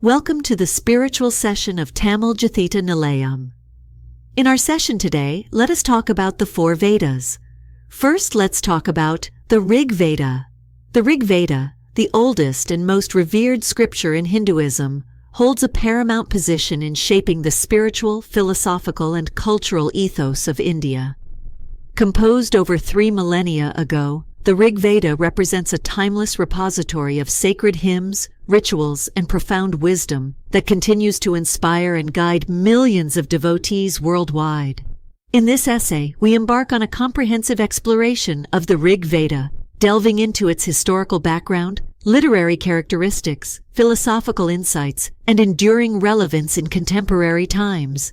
Welcome to the spiritual session of Tamil Jathita Nilayam. In our session today, let us talk about the four Vedas. First, let's talk about the Rig Veda. The Rig Veda, the oldest and most revered scripture in Hinduism, holds a paramount position in shaping the spiritual, philosophical, and cultural ethos of India. Composed over 3 millennia ago, the Rig Veda represents a timeless repository of sacred hymns, rituals, and profound wisdom that continues to inspire and guide millions of devotees worldwide. In this essay, we embark on a comprehensive exploration of the Rig Veda, delving into its historical background, literary characteristics, philosophical insights, and enduring relevance in contemporary times.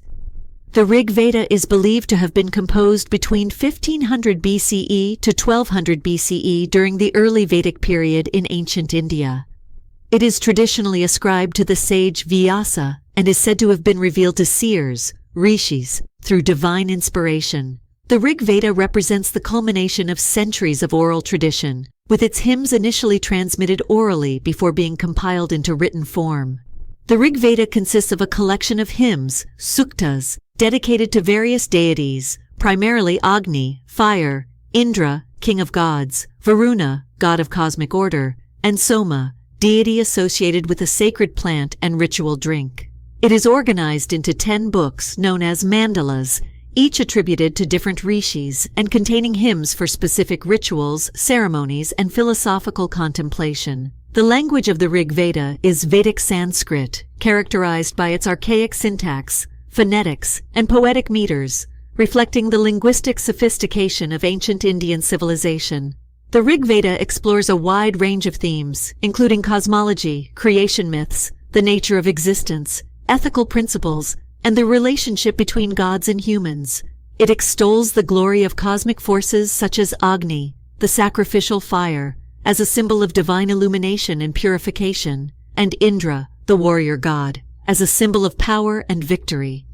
The Rig Veda is believed to have been composed between 1500 BCE to 1200 BCE during the early Vedic period in ancient India. It is traditionally ascribed to the sage Vyasa and is said to have been revealed to seers, rishis, through divine inspiration. The Rig Veda represents the culmination of centuries of oral tradition, with its hymns initially transmitted orally before being compiled into written form. The Rig Veda consists of a collection of hymns, suktas, dedicated to various deities, primarily Agni, fire, Indra, king of gods, Varuna, god of cosmic order, and Soma, deity associated with a sacred plant and ritual drink. It is organized into 10 books known as mandalas, each attributed to different rishis and containing hymns for specific rituals, ceremonies, and philosophical contemplation. The language of the Rig Veda is Vedic Sanskrit, characterized by its archaic syntax, phonetics, and poetic meters, reflecting the linguistic sophistication of ancient Indian civilization. The Rig Veda explores a wide range of themes, including cosmology, creation myths, the nature of existence, ethical principles, and the relationship between gods and humans. It extols the glory of cosmic forces such as Agni, the sacrificial fire, as a symbol of divine illumination and purification, and Indra, the warrior god, as a symbol of power and victory.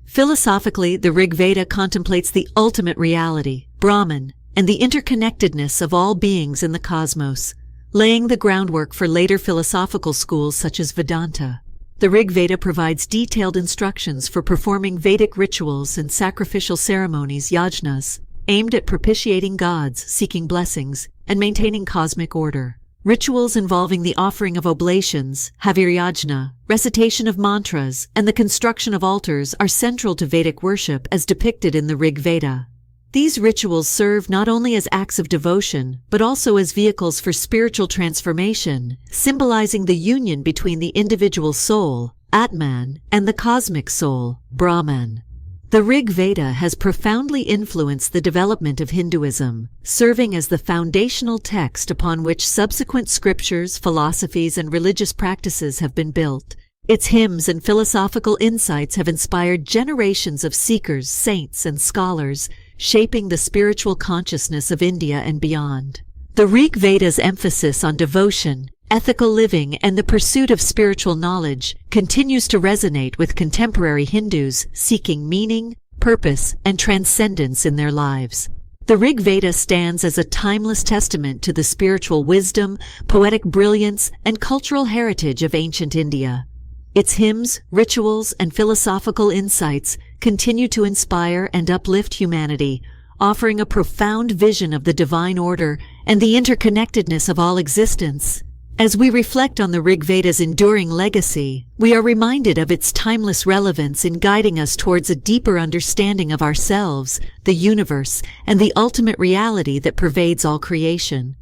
Philosophically, the Rig Veda contemplates the ultimate reality, Brahman, and the interconnectedness of all beings in the cosmos, laying the groundwork for later philosophical schools such as Vedanta. The Rig Veda provides detailed instructions for performing Vedic rituals and sacrificial ceremonies, yajnas, aimed at propitiating gods, seeking blessings, and maintaining cosmic order. Rituals involving the offering of oblations, haviryajna, recitation of mantras, and the construction of altars are central to Vedic worship as depicted in the Rig Veda. These rituals serve not only as acts of devotion, but also as vehicles for spiritual transformation, symbolizing the union between the individual soul, Atman, and the cosmic soul, Brahman. The Rig Veda has profoundly influenced the development of Hinduism, serving as the foundational text upon which subsequent scriptures, philosophies, and religious practices have been built. Its hymns and philosophical insights have inspired generations of seekers, saints, and scholars, shaping the spiritual consciousness of India and beyond. The Rig Veda's emphasis on devotion, ethical living, and the pursuit of spiritual knowledge continues to resonate with contemporary Hindus seeking meaning, purpose, and transcendence in their lives. The Rig Veda stands as a timeless testament to the spiritual wisdom, poetic brilliance, and cultural heritage of ancient India. Its hymns, rituals, and philosophical insights continue to inspire and uplift humanity, offering a profound vision of the divine order and the interconnectedness of all existence. As we reflect on the Rig Veda's enduring legacy, we are reminded of its timeless relevance in guiding us towards a deeper understanding of ourselves, the universe, and the ultimate reality that pervades all creation.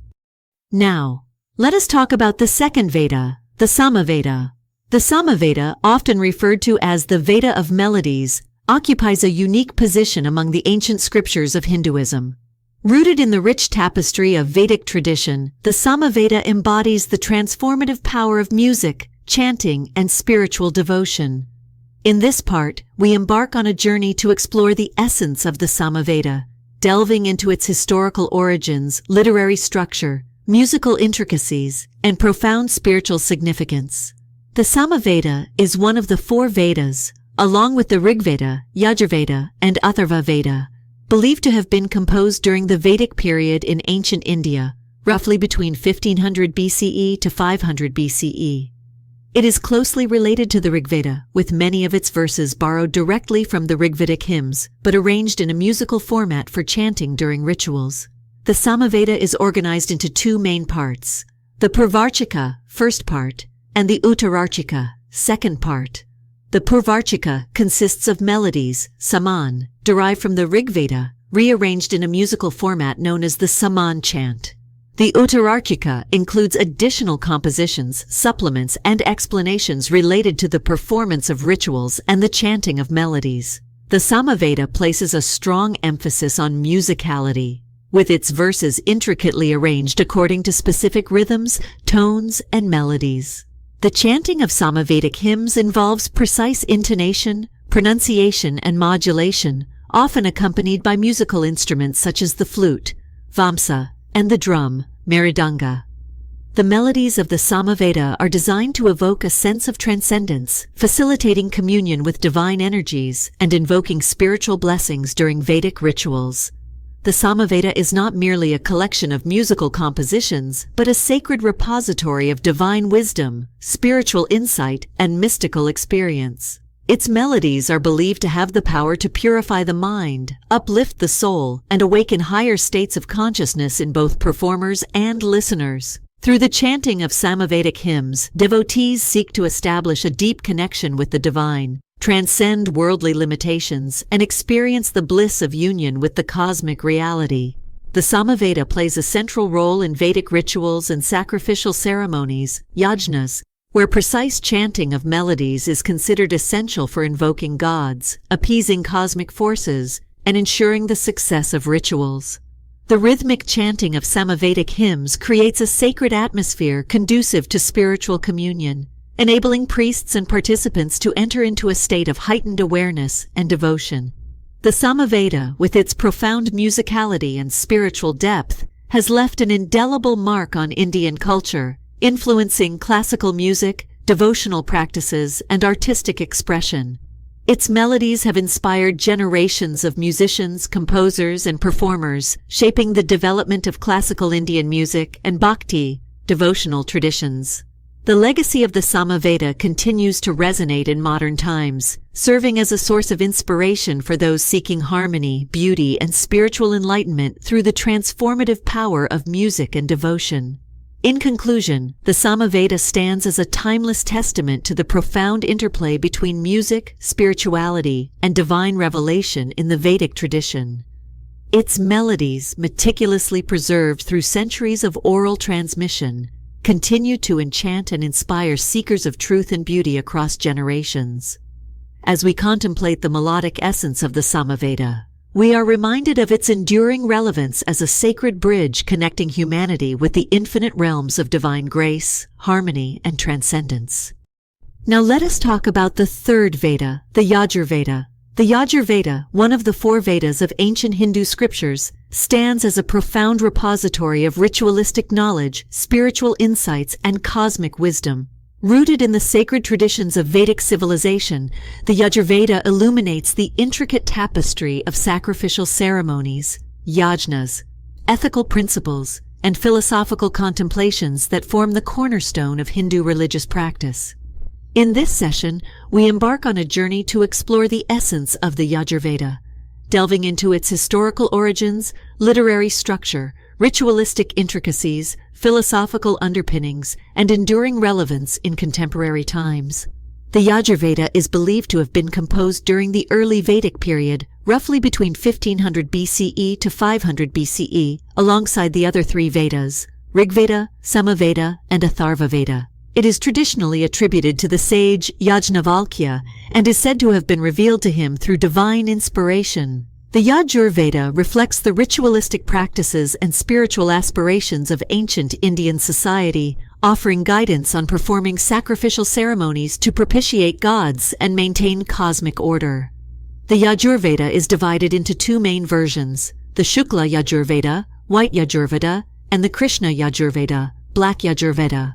Now, let us talk about the second Veda, the Samaveda. The Samaveda, often referred to as the Veda of Melodies, occupies a unique position among the ancient scriptures of Hinduism. Rooted in the rich tapestry of Vedic tradition, the Samaveda embodies the transformative power of music, chanting, and spiritual devotion. In this part, we embark on a journey to explore the essence of the Samaveda, delving into its historical origins, literary structure, musical intricacies, and profound spiritual significance. The Samaveda is one of the 4 Vedas, along with the Rig Veda, Yajurveda, and Atharva Veda, believed to have been composed during the Vedic period in ancient India, roughly between 1500 BCE to 500 BCE. It is closely related to the Rigveda, with many of its verses borrowed directly from the Rigvedic hymns, but arranged in a musical format for chanting during rituals. The Samaveda is organized into two main parts: the Purvarchika, first part, and the Uttararchika, second part. The Purvarchika consists of melodies, saman, derived from the Rigveda, rearranged in a musical format known as the Saman chant. The Uttararchika includes additional compositions, supplements, and explanations related to the performance of rituals and the chanting of melodies. The Samaveda places a strong emphasis on musicality, with its verses intricately arranged according to specific rhythms, tones, and melodies. The chanting of Samavedic hymns involves precise intonation, pronunciation, and modulation, often accompanied by musical instruments such as the flute, vamsa, and the drum, mridanga. The melodies of the Samaveda are designed to evoke a sense of transcendence, facilitating communion with divine energies and invoking spiritual blessings during Vedic rituals. The Samaveda is not merely a collection of musical compositions, but a sacred repository of divine wisdom, spiritual insight, and mystical experience. Its melodies are believed to have the power to purify the mind, uplift the soul, and awaken higher states of consciousness in both performers and listeners. Through the chanting of Samavedic hymns, devotees seek to establish a deep connection with the divine, transcend worldly limitations, and experience the bliss of union with the cosmic reality. The Samaveda plays a central role in Vedic rituals and sacrificial ceremonies, yajnas, where precise chanting of melodies is considered essential for invoking gods, appeasing cosmic forces, and ensuring the success of rituals. The rhythmic chanting of Samavedic hymns creates a sacred atmosphere conducive to spiritual communion, enabling priests and participants to enter into a state of heightened awareness and devotion. The Samaveda, with its profound musicality and spiritual depth, has left an indelible mark on Indian culture, influencing classical music, devotional practices, and artistic expression. Its melodies have inspired generations of musicians, composers, and performers, shaping the development of classical Indian music and bhakti, devotional traditions. The legacy of the Samaveda continues to resonate in modern times, serving as a source of inspiration for those seeking harmony, beauty, and spiritual enlightenment through the transformative power of music and devotion. In conclusion, the Samaveda stands as a timeless testament to the profound interplay between music, spirituality, and divine revelation in the Vedic tradition. Its melodies, meticulously preserved through centuries of oral transmission, continue to enchant and inspire seekers of truth and beauty across generations. As we contemplate the melodic essence of the Samaveda, we are reminded of its enduring relevance as a sacred bridge connecting humanity with the infinite realms of divine grace, harmony, and transcendence. Now let us talk about the third Veda, the Yajurveda. The Yajurveda, one of the four Vedas of ancient Hindu scriptures, stands as a profound repository of ritualistic knowledge, spiritual insights, and cosmic wisdom. Rooted in the sacred traditions of Vedic civilization, the Yajurveda illuminates the intricate tapestry of sacrificial ceremonies, yajnas, ethical principles, and philosophical contemplations that form the cornerstone of Hindu religious practice. In this session, we embark on a journey to explore the essence of the Yajurveda, delving into its historical origins, literary structure, ritualistic intricacies, philosophical underpinnings, and enduring relevance in contemporary times. The Yajurveda is believed to have been composed during the early Vedic period, roughly between 1500 BCE to 500 BCE, alongside the other three Vedas, Rigveda, Samaveda, and Atharvaveda. It is traditionally attributed to the sage Yajnavalkya and is said to have been revealed to him through divine inspiration. The Yajurveda reflects the ritualistic practices and spiritual aspirations of ancient Indian society, offering guidance on performing sacrificial ceremonies to propitiate gods and maintain cosmic order. The Yajurveda is divided into two main versions, the Shukla Yajurveda, White Yajurveda, and the Krishna Yajurveda, Black Yajurveda.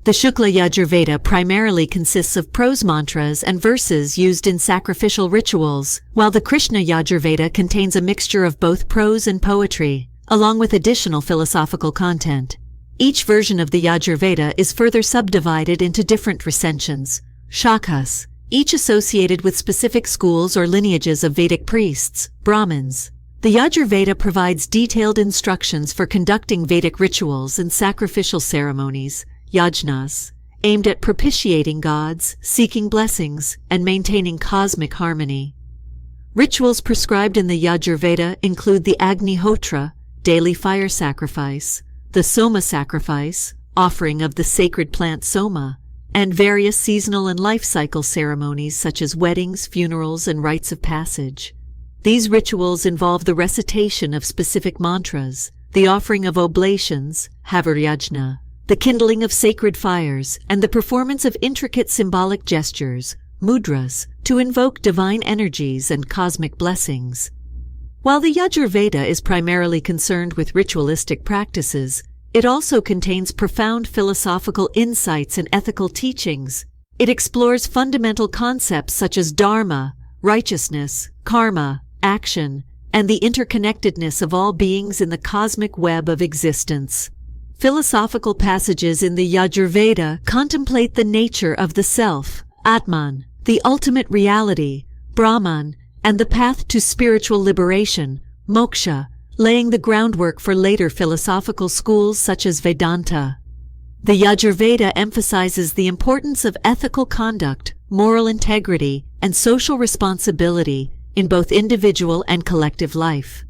The Shukla Yajurveda primarily consists of prose mantras and verses used in sacrificial rituals, while the Krishna Yajurveda contains a mixture of both prose and poetry, along with additional philosophical content. Each version of the Yajurveda is further subdivided into different recensions, shakhas, each associated with specific schools or lineages of Vedic priests, Brahmins. The Yajurveda provides detailed instructions for conducting Vedic rituals and sacrificial ceremonies, yajnas, aimed at propitiating gods, seeking blessings, and maintaining cosmic harmony. Rituals prescribed in the Yajurveda include the Agnihotra, daily fire sacrifice, the Soma sacrifice, offering of the sacred plant Soma, and various seasonal and life cycle ceremonies such as weddings, funerals, and rites of passage. These rituals involve the recitation of specific mantras, the offering of oblations, havaryajna, the kindling of sacred fires, and the performance of intricate symbolic gestures, mudras, to invoke divine energies and cosmic blessings. While the Yajurveda is primarily concerned with ritualistic practices, it also contains profound philosophical insights and ethical teachings. It explores fundamental concepts such as dharma, righteousness, karma, action, and the interconnectedness of all beings in the cosmic web of existence. Philosophical passages in the Yajurveda contemplate the nature of the self, Atman, the ultimate reality, Brahman, and the path to spiritual liberation, moksha, laying the groundwork for later philosophical schools such as Vedanta. The Yajurveda emphasizes the importance of ethical conduct, moral integrity, and social responsibility in both individual and collective life.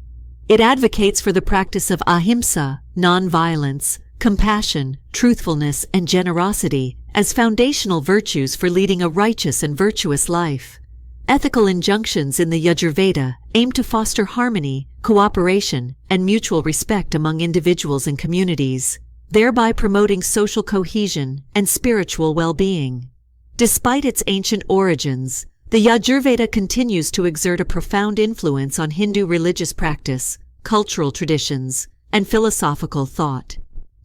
It advocates for the practice of ahimsa, non-violence, compassion, truthfulness, and generosity as foundational virtues for leading a righteous and virtuous life. Ethical injunctions in the Yajurveda aim to foster harmony, cooperation, and mutual respect among individuals and communities, thereby promoting social cohesion and spiritual well-being. Despite its ancient origins, the Yajurveda continues to exert a profound influence on Hindu religious practice, cultural traditions, and philosophical thought.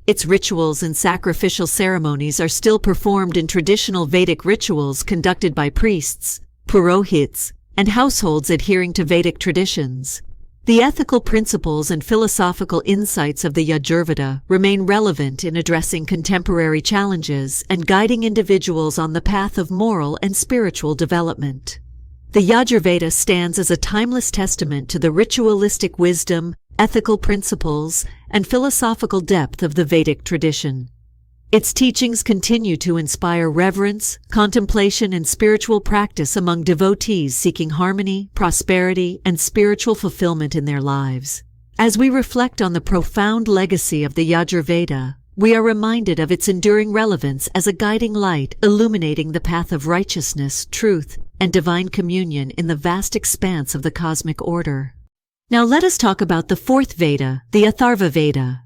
Its rituals and sacrificial ceremonies are still performed in traditional Vedic rituals conducted by priests, purohits, and households adhering to Vedic traditions. The ethical principles and philosophical insights of the Yajurveda remain relevant in addressing contemporary challenges and guiding individuals on the path of moral and spiritual development. The Yajurveda stands as a timeless testament to the ritualistic wisdom, ethical principles, and philosophical depth of the Vedic tradition. Its teachings continue to inspire reverence, contemplation, and spiritual practice among devotees seeking harmony, prosperity, and spiritual fulfillment in their lives. As we reflect on the profound legacy of the Yajurveda, we are reminded of its enduring relevance as a guiding light illuminating the path of righteousness, truth, and divine communion in the vast expanse of the cosmic order. Now let us talk about the fourth Veda, the Atharva Veda.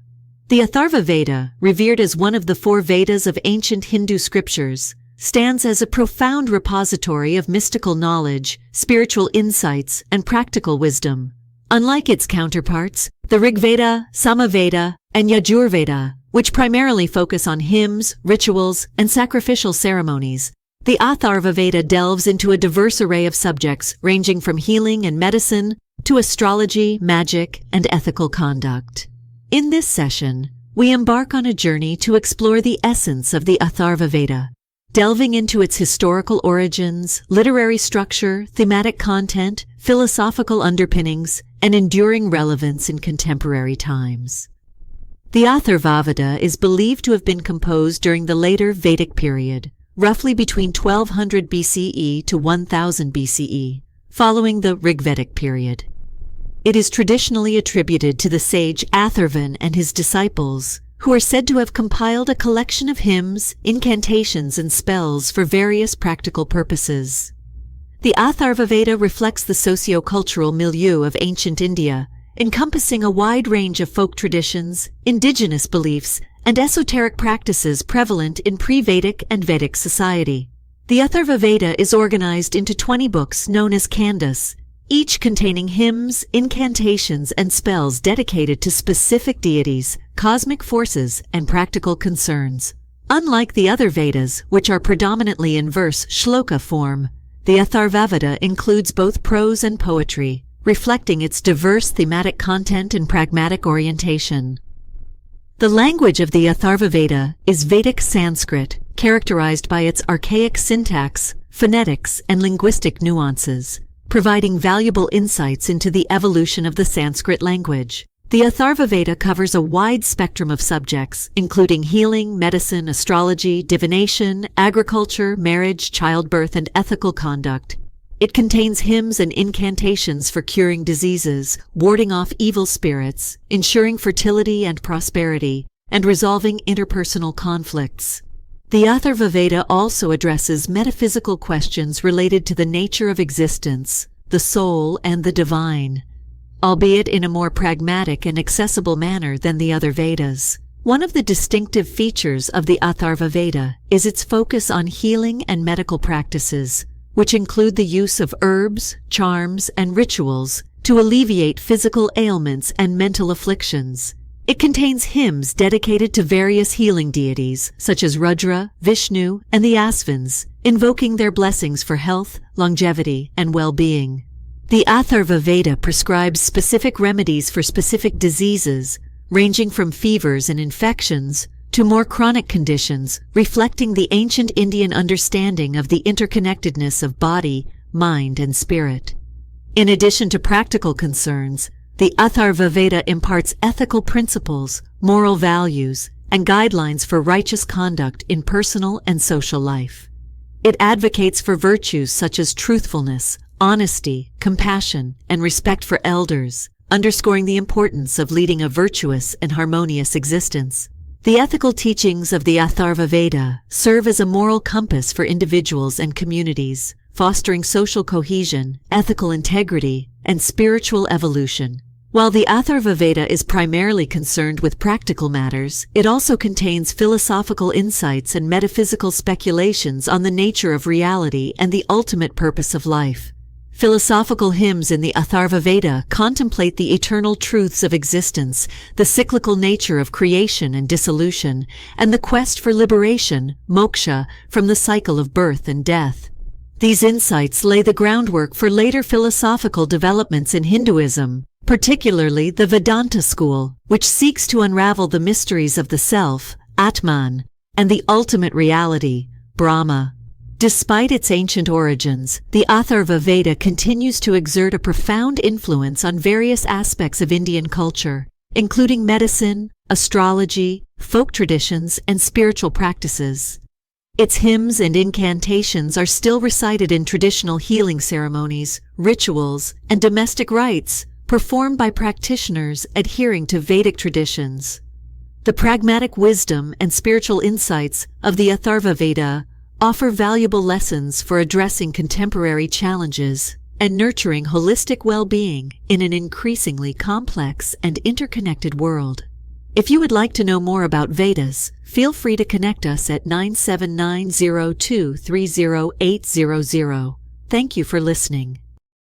The Atharva Veda, revered as one of the four Vedas of ancient Hindu scriptures, stands as a profound repository of mystical knowledge, spiritual insights, and practical wisdom. Unlike its counterparts, the Rigveda, Samaveda, and Yajurveda, which primarily focus on hymns, rituals, and sacrificial ceremonies, the Atharva Veda delves into a diverse array of subjects ranging from healing and medicine to astrology, magic, and ethical conduct. In this session, we embark on a journey to explore the essence of the Atharva Veda, delving into its historical origins, literary structure, thematic content, philosophical underpinnings, and enduring relevance in contemporary times. The Atharva Veda is believed to have been composed during the later Vedic period, roughly between 1200 BCE to 1000 BCE, following the Rigvedic period. It is traditionally attributed to the sage Atharvan and his disciples, who are said to have compiled a collection of hymns, incantations, and spells for various practical purposes. The Atharva Veda reflects the socio-cultural milieu of ancient India, encompassing a wide range of folk traditions, indigenous beliefs, and esoteric practices prevalent in pre-Vedic and Vedic society. The Atharva Veda is organized into 20 books known as Kandas, each containing hymns, incantations, and spells dedicated to specific deities, cosmic forces, and practical concerns. Unlike the other Vedas, which are predominantly in verse shloka form, the Atharva Veda includes both prose and poetry, reflecting its diverse thematic content and pragmatic orientation. The language of the Atharva Veda is Vedic Sanskrit, characterized by its archaic syntax, phonetics, and linguistic nuances, providing valuable insights into the evolution of the Sanskrit language. The Atharva Veda covers a wide spectrum of subjects, including healing, medicine, astrology, divination, agriculture, marriage, childbirth, and ethical conduct. It contains hymns and incantations for curing diseases, warding off evil spirits, ensuring fertility and prosperity, and resolving interpersonal conflicts. The Atharva Veda also addresses metaphysical questions related to the nature of existence, the soul, and the divine, albeit in a more pragmatic and accessible manner than the other Vedas. One of the distinctive features of the Atharva Veda is its focus on healing and medical practices, which include the use of herbs, charms, and rituals to alleviate physical ailments and mental afflictions. It contains hymns dedicated to various healing deities, such as Rudra, Vishnu, and the Asvins, invoking their blessings for health, longevity, and well-being. The Atharva Veda prescribes specific remedies for specific diseases, ranging from fevers and infections to more chronic conditions, reflecting the ancient Indian understanding of the interconnectedness of body, mind, and spirit. In addition to practical concerns, the Atharva Veda imparts ethical principles, moral values, and guidelines for righteous conduct in personal and social life. It advocates for virtues such as truthfulness, honesty, compassion, and respect for elders, underscoring the importance of leading a virtuous and harmonious existence. The ethical teachings of the Atharva Veda serve as a moral compass for individuals and communities, fostering social cohesion, ethical integrity, and spiritual evolution. While the Atharva Veda is primarily concerned with practical matters, it also contains philosophical insights and metaphysical speculations on the nature of reality and the ultimate purpose of life. Philosophical hymns in the Atharva Veda contemplate the eternal truths of existence, the cyclical nature of creation and dissolution, and the quest for liberation, moksha, from the cycle of birth and death. These insights lay the groundwork for later philosophical developments in Hinduism, particularly the Vedanta school, which seeks to unravel the mysteries of the self, Atman, and the ultimate reality, Brahma. Despite its ancient origins, the Atharva Veda continues to exert a profound influence on various aspects of Indian culture, including medicine, astrology, folk traditions, and spiritual practices. Its hymns and incantations are still recited in traditional healing ceremonies, rituals, and domestic rites, performed by practitioners adhering to Vedic traditions. The pragmatic wisdom and spiritual insights of the Atharva Veda offer valuable lessons for addressing contemporary challenges and nurturing holistic well-being in an increasingly complex and interconnected world. If you would like to know more about Vedas, feel free to connect us at 97902 30800. Thank you for listening.